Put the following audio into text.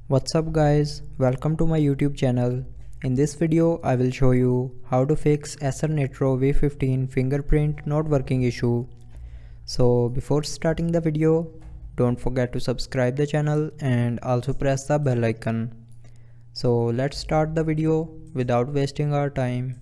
What's up guys, welcome to my YouTube channel. In this video I will show you how to fix Acer Nitro V15 fingerprint not working issue. So before starting the video, don't forget to subscribe the channel and also press the bell icon. So let's start the video without wasting our time.